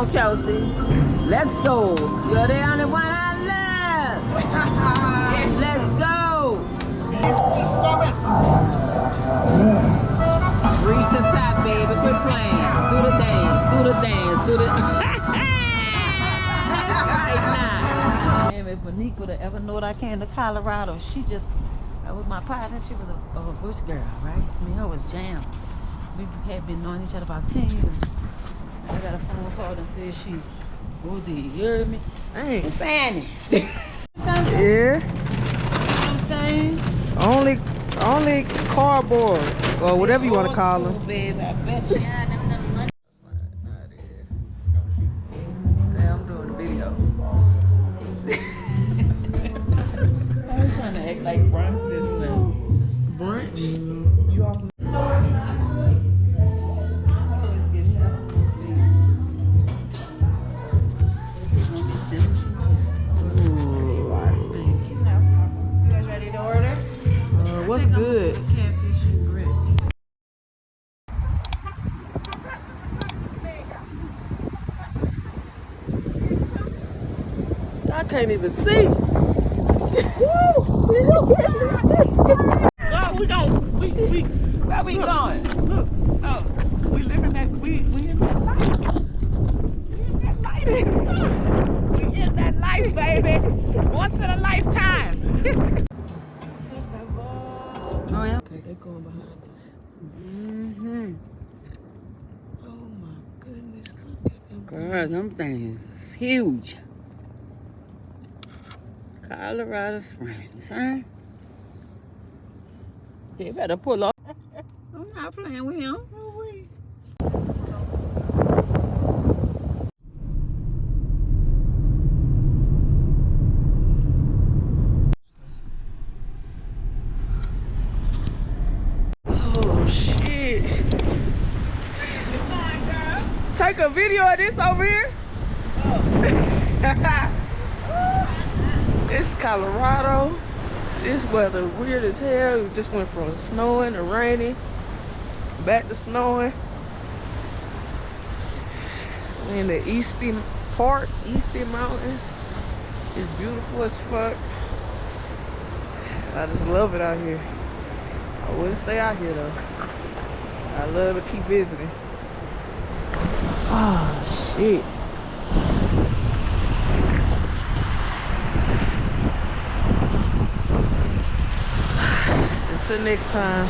on, Chelsea. Let's go. You're the only one I love. Let's go. Reach the top, baby. Quit playing. Do the dance. Do the dance. Do the. Right now. Damn, if Monique would have ever known I came to Colorado, she just. That was my partner. She was a bush girl, right? Me and her was jammed. We had been knowing each other about 10 years. I got a phone call and said she, OD, you heard me? I ain't fanning. Yeah. You know what I'm saying? Only cardboard or whatever you want to call them. Baby, I bet you. Yeah, them lunch. Yeah, I'm doing the video. I'm trying to act like brunch this now. Brunch? You off? Always get help. You guys ready to order? What's good? Catfish and grits. I can't even see. Oh, we where we going? Look, oh, we living that, we in that life. We in that life, baby. Once in a lifetime. Oh yeah. Okay, they're going behind us. Oh my goodness, look at them. Girl, them things is huge. Colorado Springs, huh? They better pull off. I'm not playing with him. Oh shit. Take a video of this over here. This Colorado. This weather weird as hell. We just went from snowing to raining, back to snowing. We're in the Easty Mountains. It's beautiful as fuck. I just love it out here. I wouldn't stay out here though. I love to keep visiting. Oh shit. Until next time.